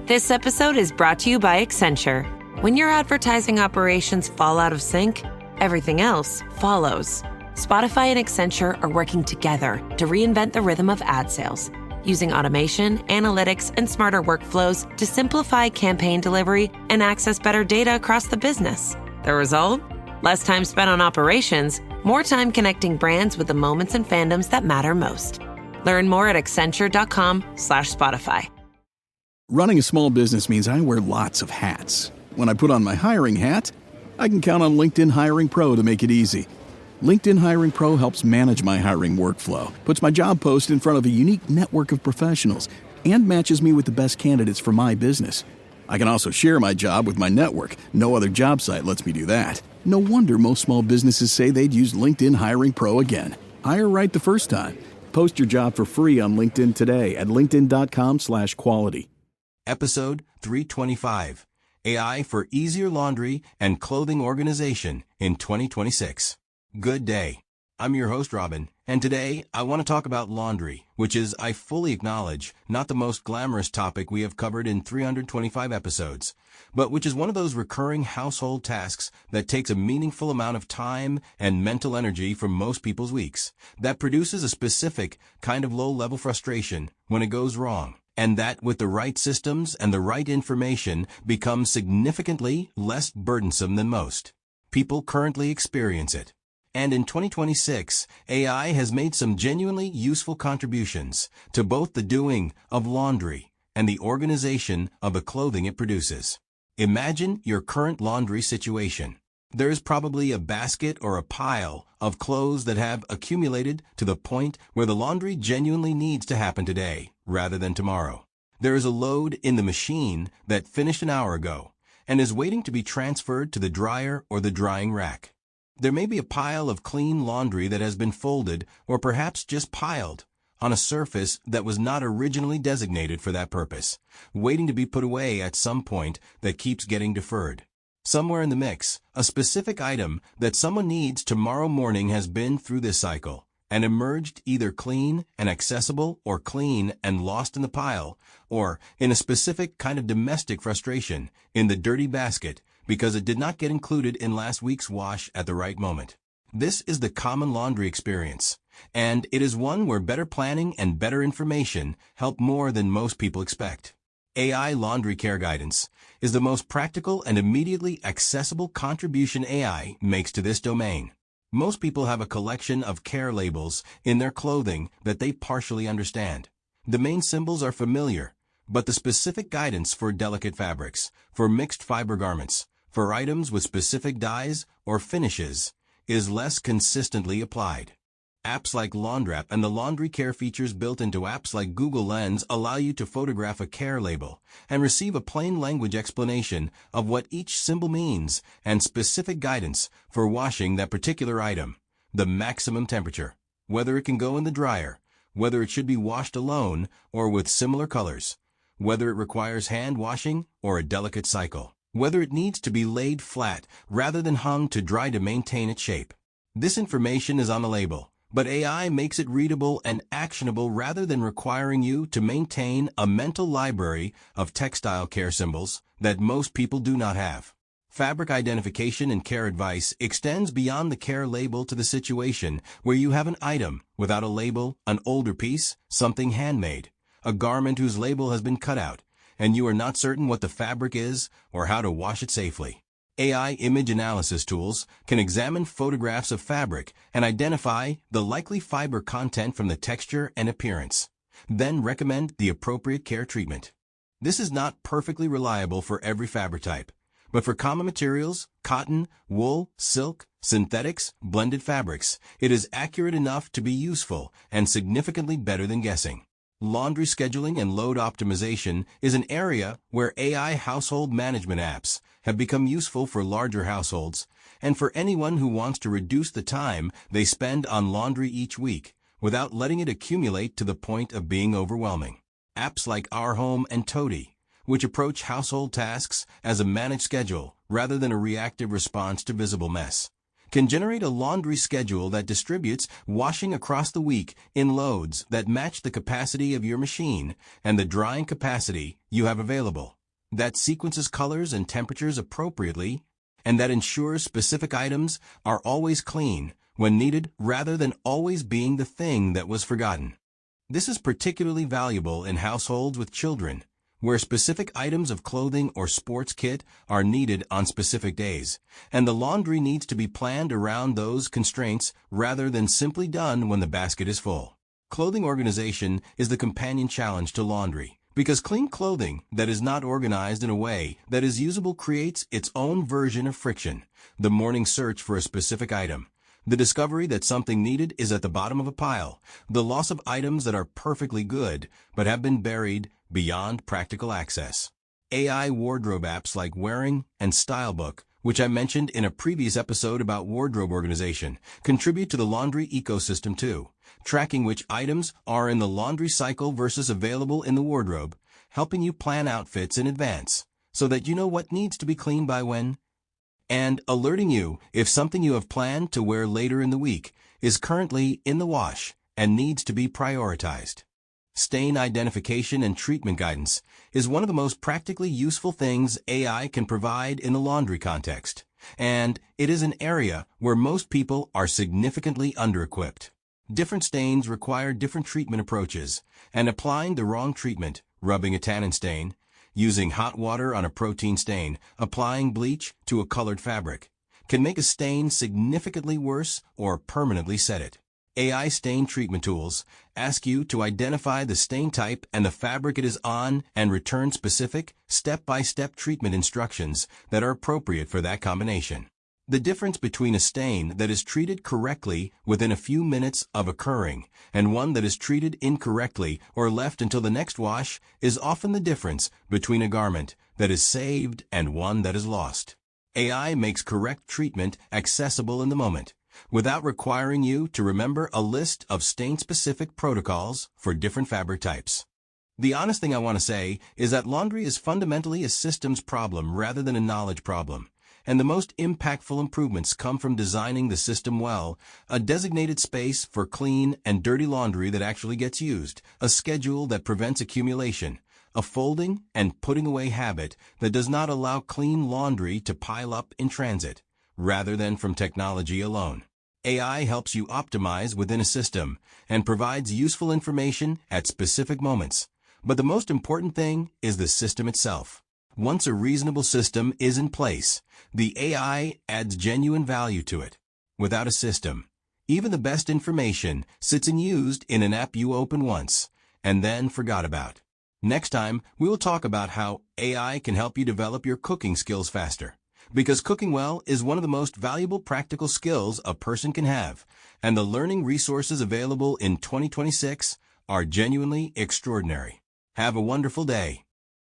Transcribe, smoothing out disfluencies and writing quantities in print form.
This episode is brought to you by Accenture. When your advertising operations fall out of sync, everything else follows. Spotify and Accenture are working together to reinvent the rhythm of ad sales, using automation, analytics, and smarter workflows to simplify campaign delivery and access better data across the business. The result? Less time spent on operations, more time connecting brands with the moments and fandoms that matter most. Learn more at accenture.com/Spotify. Running a small business means I wear lots of hats. When I put on my hiring hat, I can count on LinkedIn Hiring Pro to make it easy. LinkedIn Hiring Pro helps manage my hiring workflow, puts my job post in front of a unique network of professionals, and matches me with the best candidates for my business. I can also share my job with my network. No other job site lets me do that. No wonder most small businesses say they'd use LinkedIn Hiring Pro again. Hire right the first time. Post your job for free on LinkedIn today at linkedin.com/quality. Episode 325, AI for Easier Laundry and Clothing Organization in 2026. Good day. I'm your host, Robin, and today I want to talk about laundry, which is, I fully acknowledge, not the most glamorous topic we have covered in 325 episodes, but which is one of those recurring household tasks that takes a meaningful amount of time and mental energy from most people's weeks, that produces a specific kind of low-level frustration when it goes wrong, and that with the right systems and the right information becomes significantly less burdensome than most. People currently experience it. And in 2026, AI has made some genuinely useful contributions to both the doing of laundry and the organization of the clothing it produces. Imagine your current laundry situation. There is probably a basket or a pile of clothes that have accumulated to the point where the laundry genuinely needs to happen today rather than tomorrow. There is a load in the machine that finished an hour ago and is waiting to be transferred to the dryer or the drying rack. There may be a pile of clean laundry that has been folded or perhaps just piled on a surface that was not originally designated for that purpose, waiting to be put away at some point that keeps getting deferred. Somewhere in the mix, a specific item that someone needs tomorrow morning has been through this cycle and emerged either clean and accessible or clean and lost in the pile, or in a specific kind of domestic frustration in the dirty basket because it did not get included in last week's wash at the right moment. This is the common laundry experience, and it is one where better planning and better information help more than most people expect. AI Laundry Care Guidance is the most practical and immediately accessible contribution AI makes to this domain. Most people have a collection of care labels in their clothing that they partially understand. The main symbols are familiar, but the specific guidance for delicate fabrics, for mixed fiber garments, for items with specific dyes or finishes, is less consistently applied. Apps like Laundrap and the laundry care features built into apps like Google Lens allow you to photograph a care label and receive a plain language explanation of what each symbol means and specific guidance for washing that particular item, the maximum temperature, whether it can go in the dryer, whether it should be washed alone or with similar colors, whether it requires hand washing or a delicate cycle, whether it needs to be laid flat rather than hung to dry to maintain its shape. This information is on the label, but AI makes it readable and actionable rather than requiring you to maintain a mental library of textile care symbols that most people do not have. Fabric identification and care advice extends beyond the care label to the situation where you have an item without a label, an older piece, something handmade, a garment whose label has been cut out, and you are not certain what the fabric is or how to wash it safely. AI image analysis tools can examine photographs of fabric and identify the likely fiber content from the texture and appearance, then recommend the appropriate care treatment. This is not perfectly reliable for every fabric type, but for common materials, cotton, wool, silk, synthetics, blended fabrics, it is accurate enough to be useful and significantly better than guessing. Laundry scheduling and load optimization is an area where AI household management apps have become useful for larger households and for anyone who wants to reduce the time they spend on laundry each week without letting it accumulate to the point of being overwhelming. Apps like Our Home and Toady, which approach household tasks as a managed schedule rather than a reactive response to visible mess, can generate a laundry schedule that distributes washing across the week in loads that match the capacity of your machine and the drying capacity you have available, that sequences colors and temperatures appropriately, and that ensures specific items are always clean when needed rather than always being the thing that was forgotten. This is particularly valuable in households with children, where specific items of clothing or sports kit are needed on specific days, and the laundry needs to be planned around those constraints rather than simply done when the basket is full. Clothing organization is the companion challenge to laundry, because clean clothing that is not organized in a way that is usable creates its own version of friction, the morning search for a specific item, the discovery that something needed is at the bottom of a pile, the loss of items that are perfectly good but have been buried beyond practical access. AI wardrobe apps like Wearing and Stylebook, which I mentioned in a previous episode about wardrobe organization, contribute to the laundry ecosystem too, tracking which items are in the laundry cycle versus available in the wardrobe, helping you plan outfits in advance so that you know what needs to be cleaned by when, and alerting you if something you have planned to wear later in the week is currently in the wash and needs to be prioritized. Stain identification and treatment guidance is one of the most practically useful things AI can provide in the laundry context, and it is an area where most people are significantly under-equipped. Different stains require different treatment approaches, and applying the wrong treatment, rubbing a tannin stain, using hot water on a protein stain, applying bleach to a colored fabric, can make a stain significantly worse or permanently set it. AI stain treatment tools ask you to identify the stain type and the fabric it is on and return specific, step-by-step treatment instructions that are appropriate for that combination. The difference between a stain that is treated correctly within a few minutes of occurring and one that is treated incorrectly or left until the next wash is often the difference between a garment that is saved and one that is lost. AI makes correct treatment accessible in the moment, without requiring you to remember a list of stain-specific protocols for different fabric types. The honest thing I want to say is that laundry is fundamentally a systems problem rather than a knowledge problem, and the most impactful improvements come from designing the system well, a designated space for clean and dirty laundry that actually gets used, a schedule that prevents accumulation, a folding and putting away habit that does not allow clean laundry to pile up in transit, rather than from technology alone. AI helps you optimize within a system and provides useful information at specific moments. But the most important thing is the system itself. Once a reasonable system is in place, the AI adds genuine value to it. Without a system, even the best information sits unused in an app you open once and then forgot about. Next time, we will talk about how AI can help you develop your cooking skills faster. Because cooking well is one of the most valuable practical skills a person can have, and the learning resources available in 2026 are genuinely extraordinary. Have a wonderful day.